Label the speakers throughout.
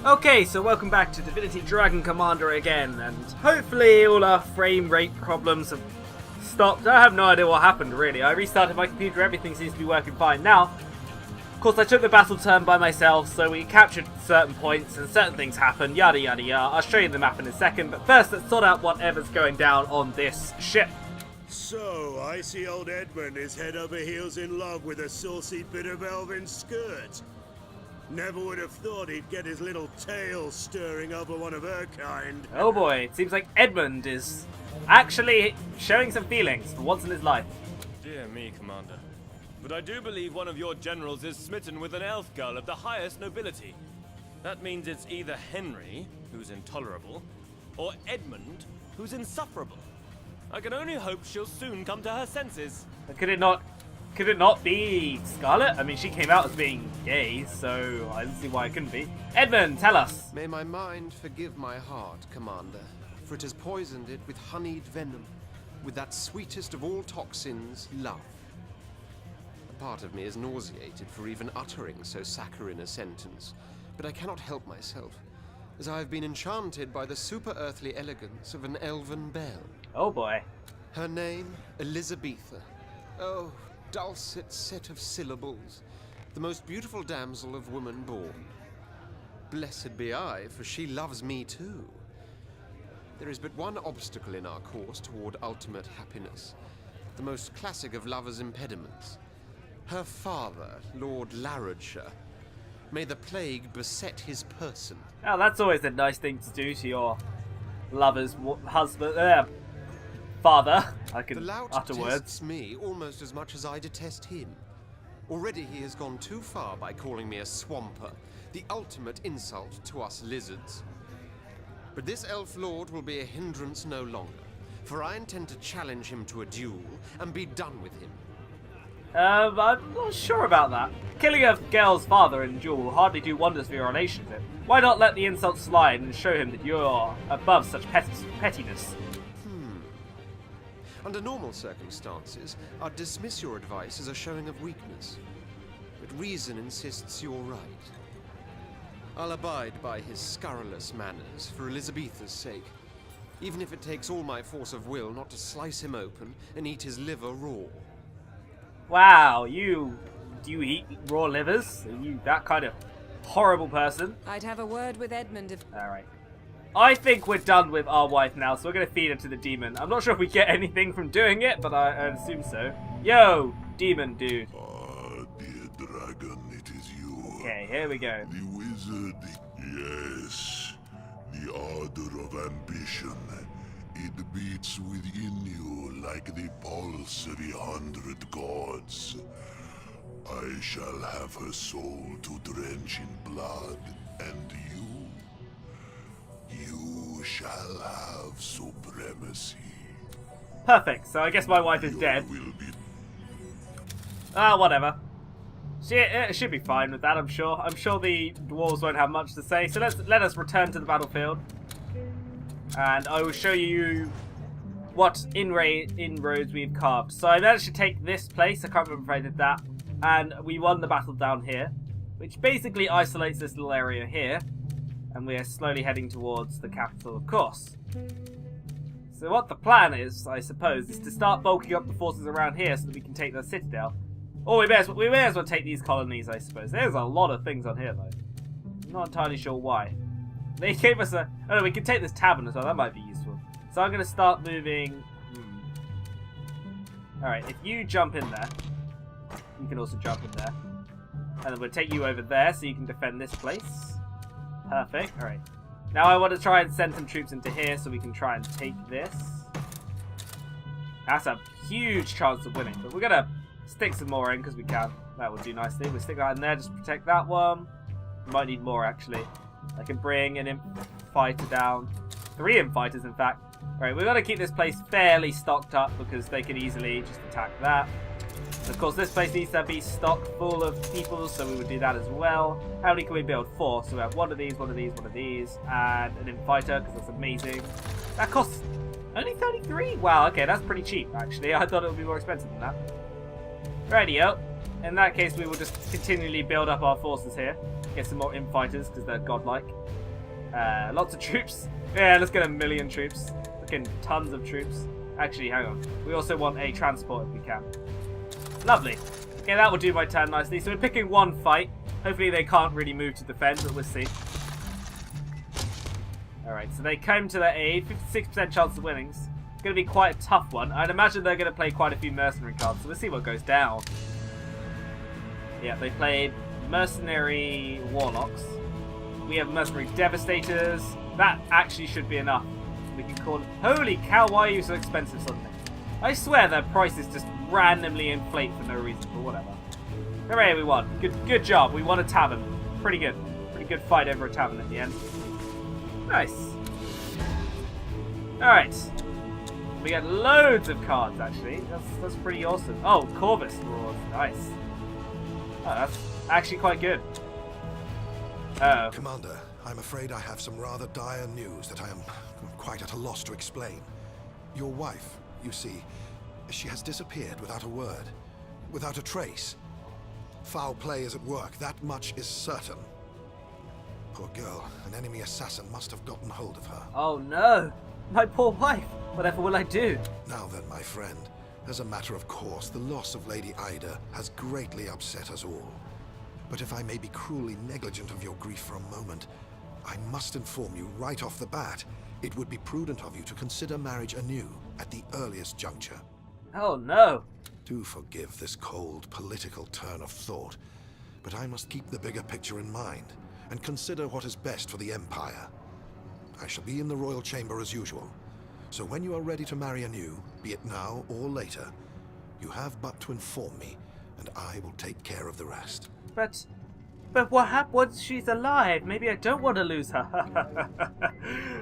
Speaker 1: Okay, so welcome back to Divinity Dragon Commander again, and hopefully all our frame rate problems have stopped. I have no idea what happened, really. I restarted my computer, everything seems to be working fine. Now, of course, I took the battle turn by myself, so we captured certain points, and certain things happened, yada yada yada. I'll show you the map in a second, but first let's sort out whatever's going down on this ship.
Speaker 2: So, I see old Edmund is head over heels in love with a saucy bit of elven skirt. Never would have thought he'd get his little tail stirring over one of her kind.
Speaker 1: Oh boy, it seems like Edmund is actually showing some feelings for once in his life.
Speaker 3: Dear me, Commander. But I do believe one of your generals is smitten with an elf girl of the highest nobility. That means it's either Henry, who's intolerable, or Edmund, who's insufferable. I can only hope she'll soon come to her senses.
Speaker 1: Could it not be Scarlet? I mean, she came out as being gay, so I don't see why it couldn't be. Edmund, tell us.
Speaker 4: May my mind forgive my heart, Commander, for it has poisoned it with honeyed venom, with that sweetest of all toxins, love. A part of me is nauseated for even uttering so saccharine a sentence, but I cannot help myself, as I have been enchanted by the super-earthly elegance of an elven belle.
Speaker 1: Oh boy.
Speaker 4: Her name, Elizabetha. Oh, dulcet set of syllables, the most beautiful damsel of woman born. Blessed be I, for she loves me too. There is but one obstacle in our course toward ultimate happiness, the most classic of lovers' impediments. Her father, Lord Larodshire. May the plague beset his person.
Speaker 1: Now that's always a nice thing to do to your lover's husband, father. I can
Speaker 4: The lout
Speaker 1: utter words.
Speaker 4: detests me almost as much as I detest him. Already he has gone too far by calling me a swamper, the ultimate insult to us lizards. But this elf lord will be a hindrance no longer, for I intend to challenge him to a duel and be done with him.
Speaker 1: I'm not sure about that. Killing a girl's father in a duel will hardly do wonders for your relationship. Why not let the insult slide and show him that you're above such pettiness?
Speaker 4: Under normal circumstances, I'd dismiss your advice as a showing of weakness. But reason insists you're right. I'll abide by his scurrilous manners for Elizabetha's sake, even if it takes all my force of will not to slice him open and eat his liver raw.
Speaker 1: Wow, do you eat raw livers? Are you that kind of horrible person?
Speaker 5: I'd have a word with Edmund if...
Speaker 1: Alright. I think we're done with our wife now, so we're going to feed her to the demon. I'm not sure if we get anything from doing it, but I assume so. Yo, demon dude.
Speaker 2: Ah, dear dragon, it is you.
Speaker 1: Okay, here we go.
Speaker 2: The wizard. Yes. The ardor of ambition. It beats within you like the pulse of 100 gods. I shall have her soul to drench in blood, and you shall have supremacy.
Speaker 1: Perfect, so I guess my wife is dead.
Speaker 2: Will be
Speaker 1: Whatever. It should be fine with that, I'm sure. I'm sure the dwarves won't have much to say, so let us return to the battlefield. And I will show you what inroads we've carved. So I managed to take this place, I can't remember if I did that, and we won the battle down here, which basically isolates this little area here, and we are slowly heading towards the capital, of course. So what the plan is, I suppose, is to start bulking up the forces around here so that we can take the citadel. Or we may as well take these colonies, I suppose. There's a lot of things on here, though. I'm not entirely sure why. They gave us a... Oh, no, we can take this tavern as well. That might be useful. So I'm going to start moving... Alright, if you jump in there, you can also jump in there. And then we'll take you over there so you can defend this place. Perfect. Alright. Now I want to try and send some troops into here so we can try and take this. That's a huge chance of winning. But we're going to stick some more in because we can. That would do nicely. We'll stick that in there just to protect that one. We might need more, actually. I can bring an imp fighter down. 3 imp fighters, in fact. Right, we've got to keep this place fairly stocked up because they can easily just attack that. Of course, this place needs to be stocked full of people, so we would do that as well. How many can we build? 4. So we have one of these, one of these, one of these, and an imp fighter, because that's amazing. That costs only 33? Wow, okay, that's pretty cheap, actually. I thought it would be more expensive than that. Radio. in that case, we will just continually build up our forces here. Get some more imp fighters, because they're godlike. Lots of troops. Yeah, let's get 1 million troops. Fucking tons of troops. Actually, hang on. We also want a transport if we can. Lovely. Okay, that will do my turn nicely. So we're picking one fight. Hopefully they can't really move to defend, but we'll see. Alright, so they came to their aid. 56% chance of winnings. It's going to be quite a tough one. I'd imagine they're going to play quite a few mercenary cards, so we'll see what goes down. Yeah, they played mercenary warlocks. We have mercenary devastators. That actually should be enough. We can call it... Holy cow, why are you so expensive suddenly? I swear their prices just randomly inflate for no reason, but whatever. Hooray, we won. Good job. We won a tavern. Pretty good. Pretty good fight over a tavern at the end. Nice. Alright. We get loads of cards, actually. That's pretty awesome. Oh, Corvus Roars. Nice. Oh, that's actually quite good. Uh-oh.
Speaker 6: Commander, I'm afraid I have some rather dire news that I am quite at a loss to explain. Your wife, you see, she has disappeared without a word, without a trace. Foul play is at work, that much is certain. Poor girl, an enemy assassin must have gotten hold of her.
Speaker 1: Oh no! My poor wife! Whatever will I do?
Speaker 6: Now then, my friend, as a matter of course, the loss of Lady Ida has greatly upset us all. But if I may be cruelly negligent of your grief for a moment, I must inform you right off the bat, it would be prudent of you to consider marriage anew at the earliest juncture.
Speaker 1: Oh no!
Speaker 6: Do forgive this cold political turn of thought, but I must keep the bigger picture in mind and consider what is best for the Empire. I shall be in the royal chamber as usual, so when you are ready to marry anew, be it now or later, you have but to inform me, and I will take care of the rest.
Speaker 1: But what happens once she's alive? Maybe I don't want to lose her.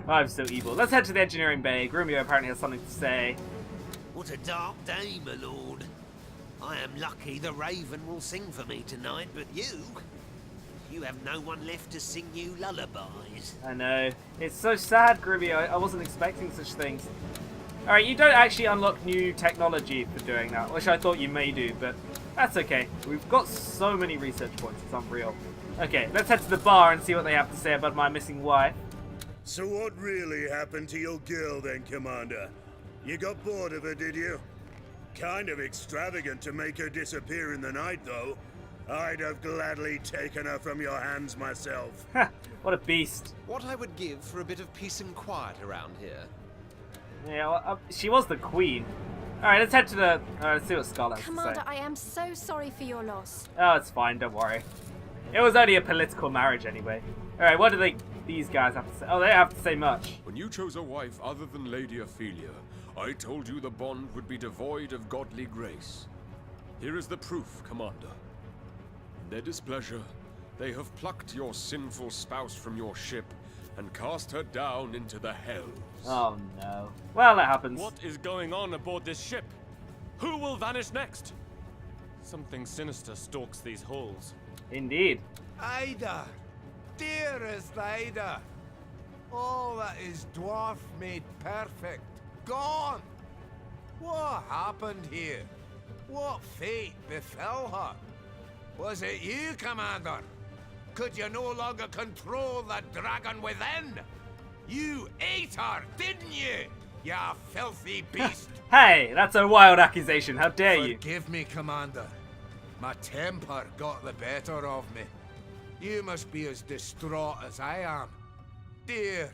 Speaker 1: I'm so evil. Let's head to the engineering bay. Grumio apparently has something to say.
Speaker 7: What a dark day, my lord. I am lucky the raven will sing for me tonight, but you have no one left to sing you lullabies.
Speaker 1: I know. It's so sad, Grumio. I wasn't expecting such things. Alright, you don't actually unlock new technology for doing that, which I thought you may do, but that's okay. We've got so many research points, it's unreal. Okay, let's head to the bar and see what they have to say about my missing wife.
Speaker 8: So what really happened to your girl then, Commander? You got bored of her, did you? Kind of extravagant to make her disappear in the night, though. I'd have gladly taken her from your hands myself.
Speaker 1: Ha! What a beast.
Speaker 4: What I would give for a bit of peace and quiet around here.
Speaker 1: Yeah, well, she was the queen. Alright, let's head to the... let's see what Scarlet has to
Speaker 5: Commander,
Speaker 1: say.
Speaker 5: I am so sorry for your loss.
Speaker 1: Oh, it's fine, don't worry. It was only a political marriage anyway. Alright, what do these guys have to say? Oh, they don't have to say much.
Speaker 9: When you chose a wife other than Lady Ophelia, I told you the bond would be devoid of godly grace. Here is the proof, Commander. In their displeasure, they have plucked your sinful spouse from your ship and cast her down into the hells.
Speaker 1: Oh no. Well, that happens.
Speaker 3: What is going on aboard this ship? Who will vanish next? Something sinister stalks these halls.
Speaker 1: Indeed.
Speaker 10: Ida! Dearest Ida! All that is dwarf made perfect. Gone! What happened here? What fate befell her? Was it you, Commander? Could you no longer control the dragon within? You ate her, didn't you? You filthy beast!
Speaker 1: Hey, that's a wild accusation. How dare you?
Speaker 10: Forgive me, Commander. My temper got the better of me. You must be as distraught as I am. Dear,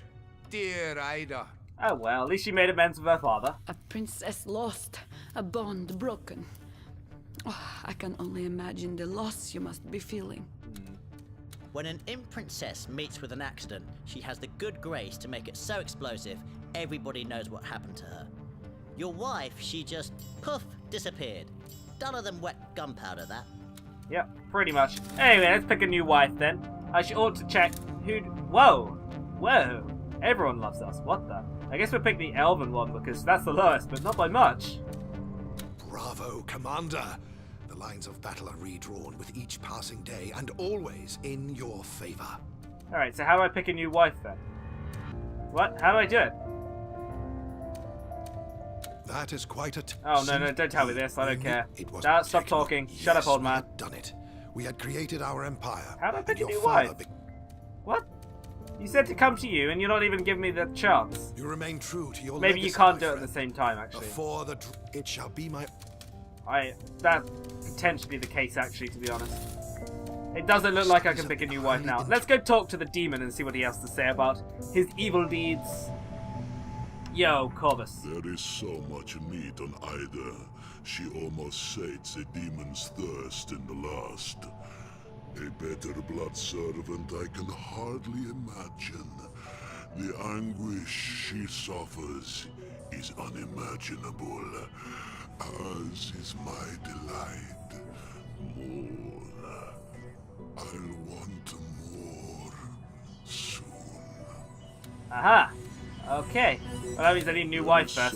Speaker 10: dear Ida.
Speaker 1: Oh well, at least she made amends with her father.
Speaker 11: A princess lost, a bond broken. Oh, I can only imagine the loss you must be feeling.
Speaker 12: When an imp princess meets with an accident, she has the good grace to make it so explosive, everybody knows what happened to her. Your wife, she just, poof, disappeared. Duller than wet gunpowder, that.
Speaker 1: Yep, pretty much. Anyway, let's pick a new wife then. I ought to check who... Whoa! Whoa! Everyone loves us. What the? I guess we'll pick the elven one because that's the lowest, but not by much.
Speaker 6: Bravo, Commander! The lines of battle are redrawn with each passing day and always in your favor.
Speaker 1: Alright, so how do I pick a new wife then? What? How do I do it?
Speaker 6: That is quite a...
Speaker 1: Oh, no, don't tell me this. I don't care.
Speaker 6: It was
Speaker 1: Stop
Speaker 6: taken
Speaker 1: talking.
Speaker 6: up.
Speaker 1: Shut up,
Speaker 6: Yes,
Speaker 1: old
Speaker 6: we
Speaker 1: man.
Speaker 6: had done it. We had created our empire.
Speaker 1: How did I pick
Speaker 6: and
Speaker 1: a
Speaker 6: your
Speaker 1: new wife?
Speaker 6: father
Speaker 1: What? You said to come to you, and you're not even giving me the chance.
Speaker 6: You remain true to your
Speaker 1: Maybe you
Speaker 6: legacy,
Speaker 1: can't
Speaker 6: my
Speaker 1: do it at
Speaker 6: friend.
Speaker 1: the same time, actually.
Speaker 6: Before the... It shall be my...
Speaker 1: That's potentially the case, actually, to be honest. It doesn't look like I can pick a new wife now. Let's go talk to the demon and see what he has to say about his evil deeds. Yo, Corvus.
Speaker 2: There is so much meat on Ida. She almost sates a demon's thirst in the lust. A better blood servant I can hardly imagine. The anguish she suffers is unimaginable, as is my delight. More. I'll want more soon.
Speaker 1: Aha. Okay. Well, that means I need a new wife first.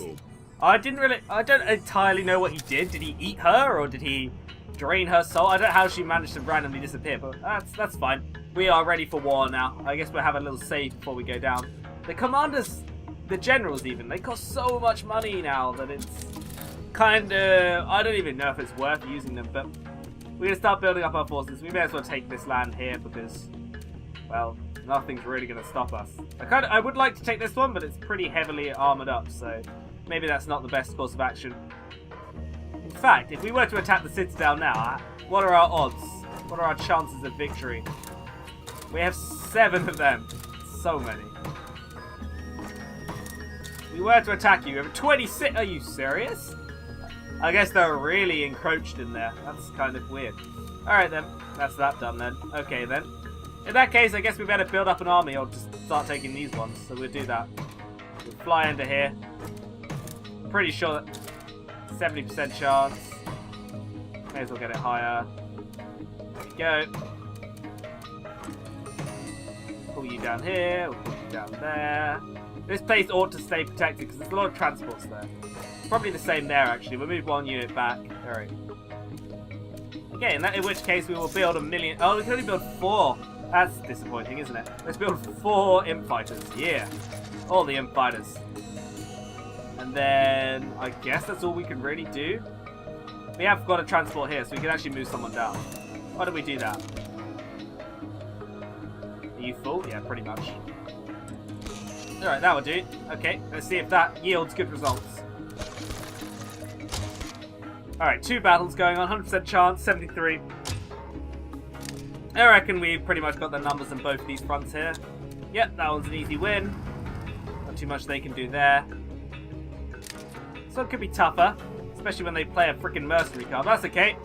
Speaker 1: I don't entirely know what he did. Did he eat her, or did he drain her soul? I don't know how she managed to randomly disappear, but that's fine. We are ready for war now. I guess we'll have a little save before we go down. The commanders, the generals even, they cost so much money now that it's kind of... I don't even know if it's worth using them, but we're going to start building up our forces. We may as well take this land here because, well, nothing's really going to stop us. I would like to take this one, but it's pretty heavily armored up, so maybe that's not the best course of action. In fact, if we were to attack the citadel now, what are our odds? What are our chances of victory? We have 7 of them. So many. If we were to attack you, we have 26. Are you serious? I guess they're really encroached in there. That's kind of weird. Alright then. That's that done then. Okay then. In that case, I guess we better build up an army or just start taking these ones. So we'll do that. We'll fly into here. Pretty sure that 70% chance. May as well get it higher. There we go. Pull you down here. We'll pull you down there. This place ought to stay protected because there's a lot of transports there. Probably the same there actually. We'll move 1 unit back. Alright. Okay, in which case we will build 1 million. Oh, we can only build 4. That's disappointing, isn't it? Let's build 4 imp fighters. Yeah. All the imp fighters. And then I guess that's all we can really do. We have got a transport here, so we can actually move someone down. Why don't we do that? Are you full? Yeah, pretty much. Alright, that will do. Okay, let's see if that yields good results. Alright, 2 battles going on, 100% chance, 73. I reckon we've pretty much got the numbers on both these fronts here. Yep, that one's an easy win. Not too much they can do there. So it could be tougher, especially when they play a freaking mercenary card. That's okay.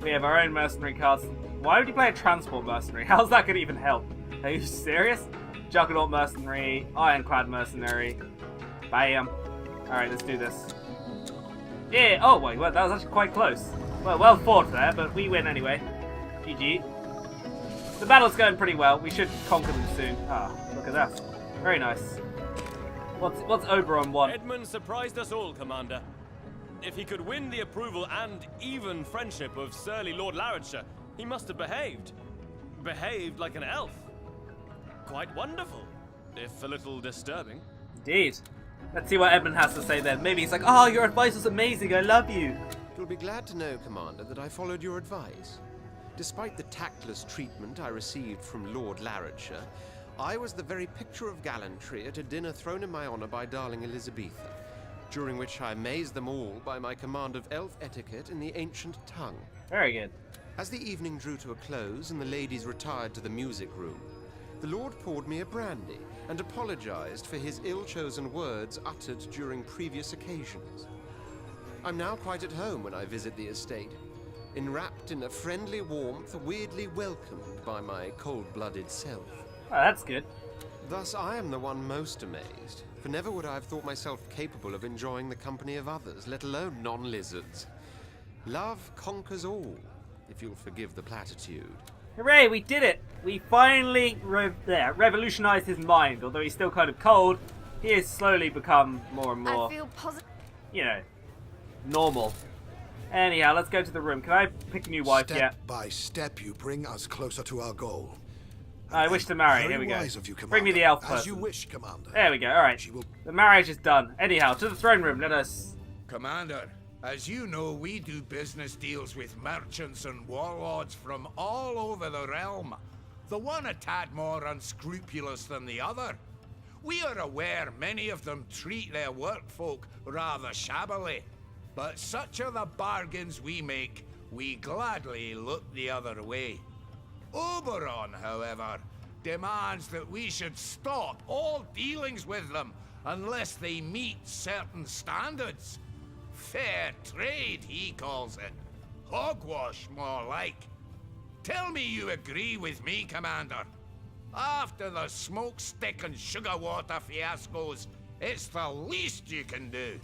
Speaker 1: We have our own mercenary cards. Why would you play a transport mercenary? How's that going to even help? Are you serious? Juggernaut mercenary, Ironclad mercenary. Bam. Alright, let's do this. Yeah, oh wait, well, that was actually quite close. Well fought there, but we win anyway. GG. The battle's going pretty well. We should conquer them soon. Ah, look at that. Very nice. What's Oberon want?
Speaker 3: Edmund surprised us all, Commander. If he could win the approval and even friendship of surly Lord Larridshire, he must have behaved. Behaved like an elf. Quite wonderful, if a little disturbing.
Speaker 1: Indeed. Let's see what Edmund has to say then. Maybe he's like, oh, your advice was amazing, I love you.
Speaker 4: You'll be glad to know, Commander, that I followed your advice. Despite the tactless treatment I received from Lord Larridshire, I was the very picture of gallantry at a dinner thrown in my honor by darling Elizabetha, during which I amazed them all by my command of elf etiquette in the ancient tongue.
Speaker 1: Very good.
Speaker 4: As the evening drew to a close and the ladies retired to the music room, the Lord poured me a brandy and apologized for his ill-chosen words uttered during previous occasions. I'm now quite at home when I visit the estate, enwrapped in a friendly warmth, weirdly welcomed by my cold-blooded self.
Speaker 1: Oh, that's good.
Speaker 4: Thus, I am the one most amazed, for never would I have thought myself capable of enjoying the company of others, let alone non-lizards. Love conquers all, if you'll forgive the platitude.
Speaker 1: Hooray, we did it! We finally revolutionized his mind. Although he's still kind of cold, he has slowly become more and more,
Speaker 5: I feel positive.
Speaker 1: you know, normal. Anyhow, let's go to the room. Can I pick a new wife yet?
Speaker 6: Step by step, you bring us closer to our goal.
Speaker 1: I wish to marry. Here we go. Bring me the elf person.
Speaker 6: As you wish, Commander.
Speaker 1: There we go. All right. The marriage is done. Anyhow, to the throne room. Let us
Speaker 10: Commander, as you know, we do business deals with merchants and warlords from all over the realm. The one a tad more unscrupulous than the other. We are aware many of them treat their workfolk rather shabbily. But such are the bargains we make, we gladly look the other way. Oberon, however, demands that we should stop all dealings with them unless they meet certain standards. Fair trade, he calls it. Hogwash, more like. Tell me you agree with me, Commander. After the smoke stick and sugar water fiascos, it's the least you can do.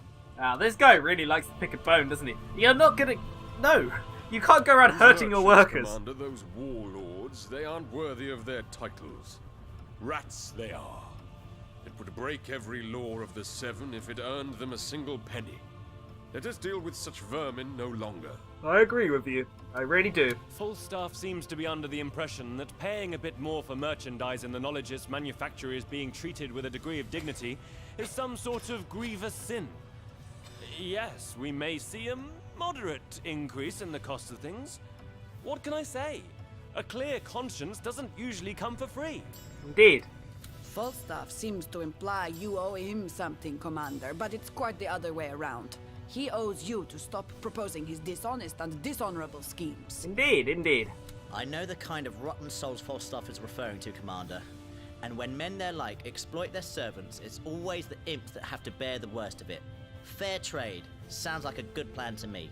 Speaker 1: This guy really likes to pick a bone, doesn't he? You're not gonna... No! You can't go around hurting your workers.
Speaker 9: Commander, those warlords, they aren't worthy of their titles. Rats they are. It would break every law of the Seven if it earned them a single penny. Let us deal with such vermin no longer.
Speaker 1: I agree with you. I really do.
Speaker 3: Falstaff seems to be under the impression that paying a bit more for merchandise in the knowledge its manufacturer is being treated with a degree of dignity is some sort of grievous sin. Yes, we may see a moderate increase in the cost of things. What can I say? A clear conscience doesn't usually come for free.
Speaker 1: Indeed.
Speaker 11: Falstaff seems to imply you owe him something, Commander, but it's quite the other way around. He owes you to stop proposing his dishonest and dishonorable schemes.
Speaker 1: Indeed, indeed.
Speaker 12: I know the kind of rotten souls Falstaff is referring to, Commander. And when men their like exploit their servants, it's always the imps that have to bear the worst of it. Fair trade. Sounds like a good plan to me.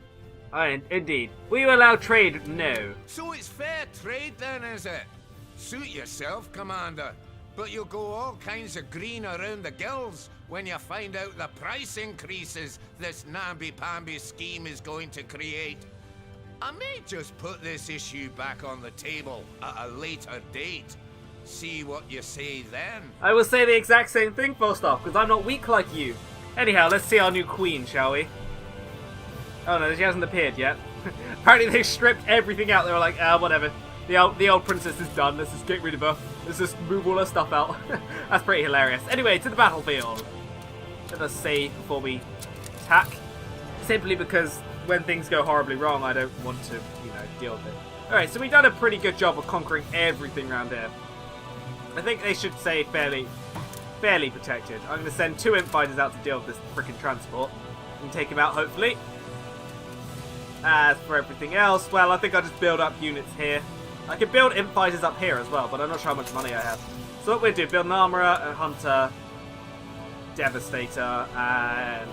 Speaker 1: Indeed. Will you allow trade? No.
Speaker 10: So it's fair trade then, is it? Suit yourself, Commander. But you'll go all kinds of green around the gills when you find out the price increases this namby-pamby scheme is going to create. I may just put this issue back on the table at a later date. See what you say then.
Speaker 1: I will say the exact same thing, Falstaff, because I'm not weak like you. Anyhow, let's see our new queen, shall we? Oh no, she hasn't appeared yet. Apparently they stripped everything out. They were like, whatever. The old princess is done. Let's just get rid of her. Let's just move all her stuff out. That's pretty hilarious. Anyway, to the battlefield. Let us save before we attack. Simply because when things go horribly wrong, I don't want to, deal with it. Alright, so we've done a pretty good job of conquering everything around here. I think they should say fairly protected. I'm going to send 2 imp fighters out to deal with this freaking transport. And take him out, hopefully. As for everything else, well, I think I'll just build up units here. I could build imp fighters up here as well, but I'm not sure how much money I have. So what we'll do, build an armorer, a hunter, devastator, and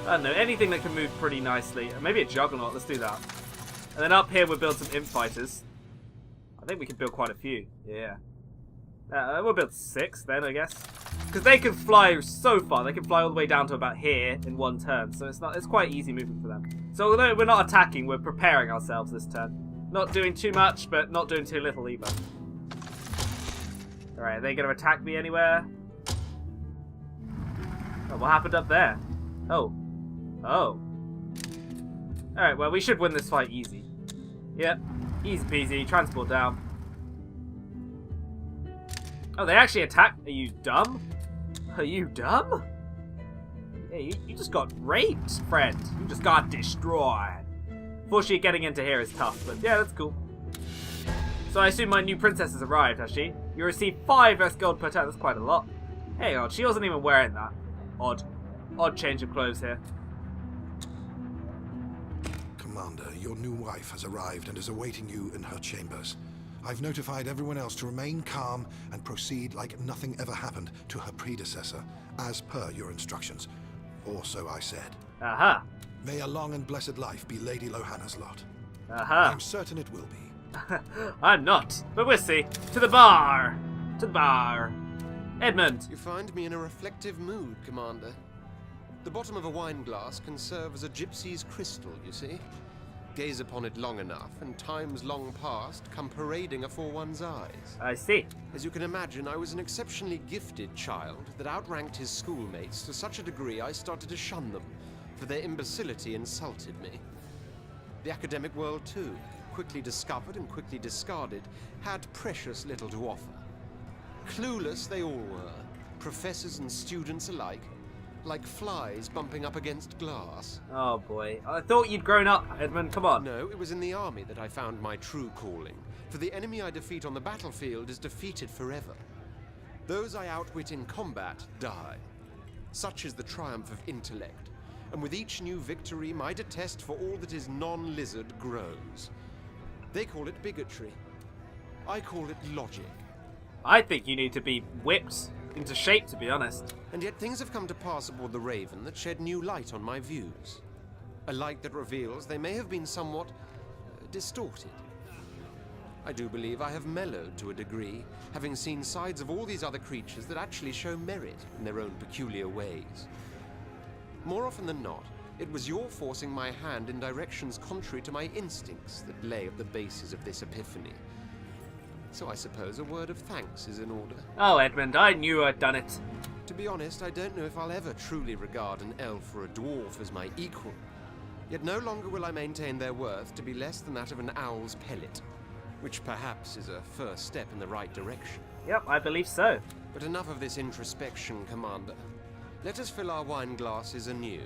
Speaker 1: I don't know, anything that can move pretty nicely. Maybe a juggernaut, let's do that. And then up here we'll build some imp fighters. I think we can build quite a few, yeah. We'll build 6 then, I guess. Because they can fly so far, they can fly all the way down to about here in one turn, so it's quite easy movement for them. So although we're not attacking, we're preparing ourselves this turn. Not doing too much, but not doing too little either. Alright, are they going to attack me anywhere? Oh, what happened up there? Oh. Oh. Alright, well, we should win this fight easy. Yep. Easy peasy. Transport down. Oh, they actually attacked. Are you dumb? Are you dumb? Yeah, you just got raped, friend. You just got destroyed. Unfortunately, getting into here is tough, but yeah, that's cool. So I assume my new princess has arrived, has she? You receive 5 S gold per turn. That's quite a lot. Hey, God, she wasn't even wearing that. Odd. Odd change of clothes here.
Speaker 6: Commander, your new wife has arrived and is awaiting you in her chambers. I've notified everyone else to remain calm and proceed like nothing ever happened to her predecessor, as per your instructions. Or so I said.
Speaker 1: Aha.
Speaker 6: May a long and blessed life be Lady Lohanna's lot.
Speaker 1: Aha.
Speaker 6: I'm certain it will be.
Speaker 1: I'm not, but we'll see. To the bar! To the bar. Edmund!
Speaker 4: You find me in a reflective mood, Commander. The bottom of a wine glass can serve as a gypsy's crystal, you see. Gaze upon it long enough, and times long past come parading afore one's eyes.
Speaker 1: I see.
Speaker 4: As you can imagine, I was an exceptionally gifted child that outranked his schoolmates to such a degree I started to shun them, for their imbecility insulted me. The academic world, too, quickly discovered and quickly discarded, had precious little to offer. Clueless they all were, professors and students alike, like flies bumping up against glass.
Speaker 1: Oh boy. I thought you'd grown up, Edmund. Come on.
Speaker 4: No, it was in the army that I found my true calling. For the enemy I defeat on the battlefield is defeated forever. Those I outwit in combat die. Such is the triumph of intellect. And with each new victory, my detest for all that is non-lizard grows. They call it bigotry. I call it logic.
Speaker 1: I think you need to be whipped into shape, to be honest.
Speaker 4: And yet things have come to pass aboard the Raven that shed new light on my views. A light that reveals they may have been somewhat distorted. I do believe I have mellowed to a degree, having seen sides of all these other creatures that actually show merit in their own peculiar ways. More often than not, it was your forcing my hand in directions contrary to my instincts that lay at the basis of this epiphany. So I suppose a word of thanks is in order.
Speaker 1: Oh, Edmund, I knew I'd done it.
Speaker 4: To be honest, I don't know if I'll ever truly regard an elf or a dwarf as my equal. Yet no longer will I maintain their worth to be less than that of an owl's pellet, which perhaps is a first step in the right direction.
Speaker 1: Yep, I believe so.
Speaker 4: But enough of this introspection, Commander. Let us fill our wine glasses anew.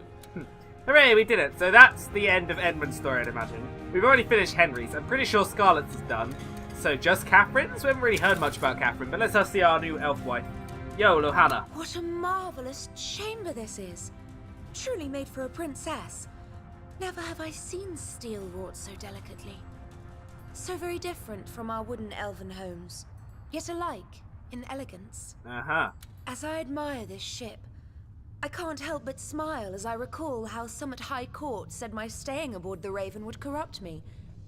Speaker 1: Hooray, we did it. So that's the end of Edmund's story, I'd imagine. We've already finished Henry's. I'm pretty sure Scarlet's is done. So just Catherine's? We haven't really heard much about Catherine, but let's see our new elf wife. Yo, Lohana.
Speaker 5: What a marvellous chamber this is. Truly made for a princess. Never have I seen steel wrought so delicately. So very different from our wooden elven homes, yet alike in elegance.
Speaker 1: Uh-huh.
Speaker 5: As I admire this ship, I can't help but smile as I recall how some at High Court said my staying aboard the Raven would corrupt me,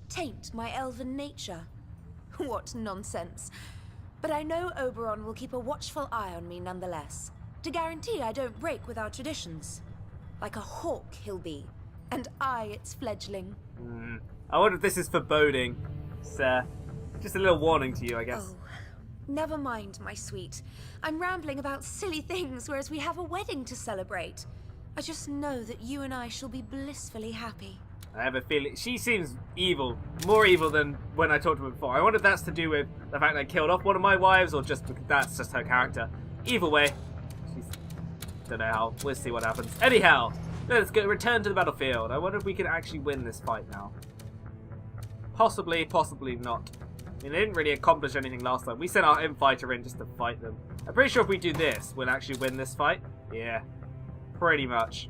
Speaker 5: taint my elven nature. What nonsense. But I know Oberon will keep a watchful eye on me nonetheless, to guarantee I don't break with our traditions. Like a hawk he'll be, and I its fledgling.
Speaker 1: I wonder if this is foreboding. It's just a little warning to you, I guess.
Speaker 5: Oh, never mind, my sweet. I'm rambling about silly things, whereas we have a wedding to celebrate. I just know that you and I shall be blissfully happy.
Speaker 1: I have a feeling she seems evil, more evil than when I talked to her before. I wonder if that's to do with the fact that I killed off one of my wives, or just because that's just her character. Either way, she's... don't know how. We'll see what happens. Anyhow, let's go return to the battlefield. I wonder if we can actually win this fight now. Possibly, possibly not. I mean, they didn't really accomplish anything last time. We sent our infighter in just to fight them. I'm pretty sure if we do this, we'll actually win this fight. Yeah, pretty much.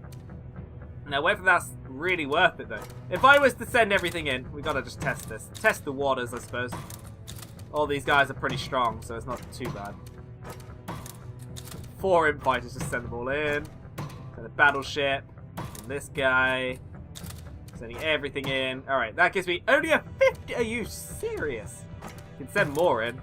Speaker 1: Now, whether that's really worth it, though. If I was to send everything in, we gotta just test this. Test the waters, I suppose. All these guys are pretty strong, so it's not too bad. 4 infighters, just send them all in. And a battleship. And this guy. Sending everything in. Alright, that gives me only a 50. Are you serious? You can send more in.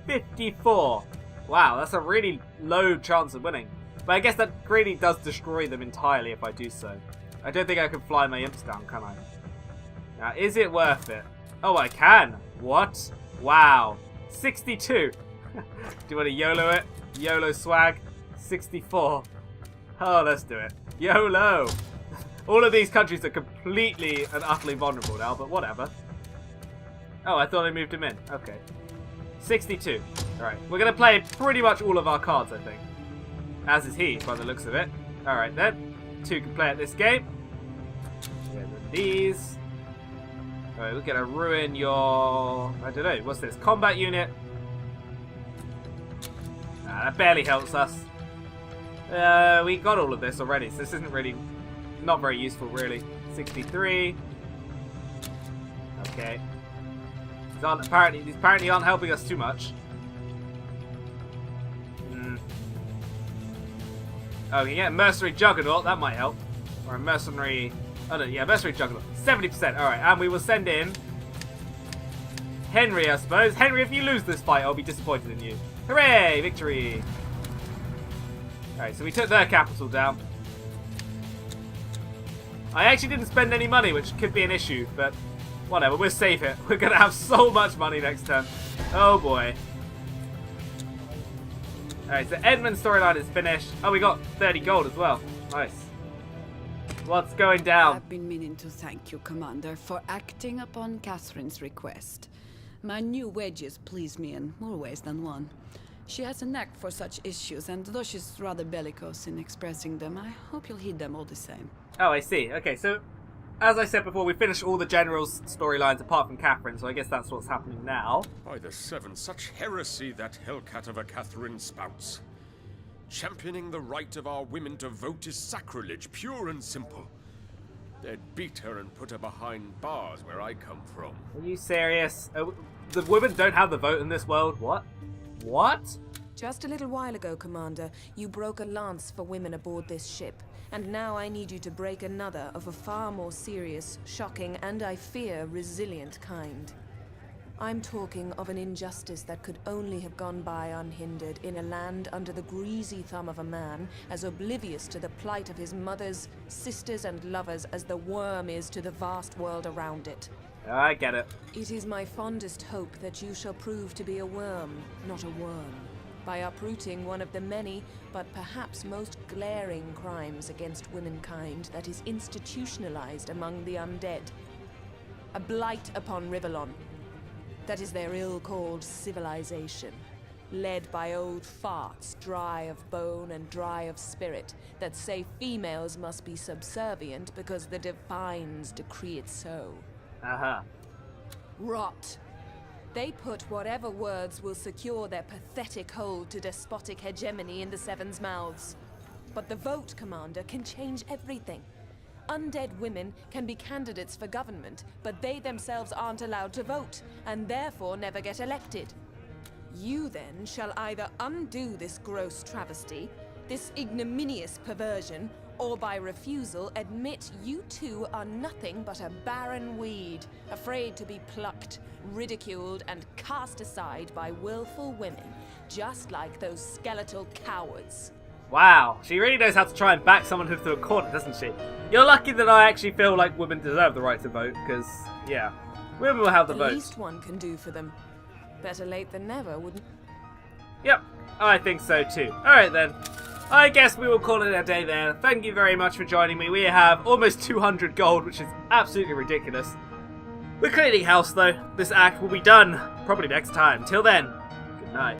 Speaker 1: 54. Wow, that's a really low chance of winning. But I guess that really does destroy them entirely if I do so. I don't think I can fly my imps down, can I? Now, is it worth it? Oh, I can. What? Wow. 62. Do you want to YOLO it? YOLO swag. 64. Oh, let's do it. YOLO. All of these countries are completely and utterly vulnerable now, but whatever. Oh, I thought I moved him in. Okay. 62. Alright, we're going to play pretty much all of our cards, I think. As is he, by the looks of it. Alright then. 2 can play at this game. Get rid of these. Alright, we're going to ruin your... I don't know, what's this? Combat unit. Nah, that barely helps us. We got all of this already, so this isn't really... not very useful, really. 63. Okay. These apparently aren't helping us too much. Oh, you get a mercenary juggernaut, that might help. Or a mercenary... oh no, yeah, mercenary juggernaut. 70%, alright, and we will send in... Henry, I suppose. Henry, if you lose this fight, I'll be disappointed in you. Hooray! Victory! Alright, so we took their capital down. I actually didn't spend any money, which could be an issue, but... whatever, we'll save it. We're going to have so much money next turn. Oh boy. Alright, so Edmund's storyline is finished. Oh, we got 30 gold as well. Nice. What's going down?
Speaker 11: I've been meaning to thank you, Commander, for acting upon Catherine's request. My new wedges please me in more ways than one. She has a knack for such issues, and though she's rather bellicose in expressing them, I hope you'll heed them all the same.
Speaker 1: Oh, I see. Okay, so as I said before, we finished all the generals' storylines apart from Catherine, so I guess that's what's happening now.
Speaker 9: By the seven, such heresy that hellcat of a Catherine spouts. Championing the right of our women to vote is sacrilege, pure and simple. They'd beat her and put her behind bars where I come from.
Speaker 1: Are you serious? The women don't have the vote in this world? What? What?
Speaker 13: Just a little while ago, Commander, you broke a lance for women aboard this ship. And now I need you to break another of a far more serious, shocking, and I fear resilient kind. I'm talking of an injustice that could only have gone by unhindered in a land under the greasy thumb of a man as oblivious to the plight of his mothers, sisters, and lovers as the worm is to the vast world around it.
Speaker 1: I get it.
Speaker 13: It is my fondest hope that you shall prove to be a worm, not a worm, by uprooting one of the many, but perhaps most glaring crimes against womankind that is institutionalized among the undead. A blight upon Rivellon. That is their ill-called civilization, led by old farts, dry of bone and dry of spirit, that say females must be subservient because the Divines decree it so.
Speaker 1: Uh-huh.
Speaker 13: Rot. They put whatever words will secure their pathetic hold to despotic hegemony in the Seven's mouths. But the vote, Commander, can change everything. Undead women can be candidates for government, but they themselves aren't allowed to vote, and therefore never get elected. You then shall either undo this gross travesty, this ignominious perversion, or by refusal admit you two are nothing but a barren weed, afraid to be plucked, ridiculed, and cast aside by willful women, just like those skeletal cowards.
Speaker 1: Wow, she really knows how to try and back someone who's to a corner, doesn't she? You're lucky that I actually feel like women deserve the right to vote, because, yeah, women will have the vote.
Speaker 13: The least one can do for them. Better late than never, wouldn't...
Speaker 1: Yep, I think so too. Alright then, I guess we will call it a day there. Thank you very much for joining me. We have almost 200 gold, which is absolutely ridiculous. We're cleaning house though. This act will be done probably next time. Till then, good night.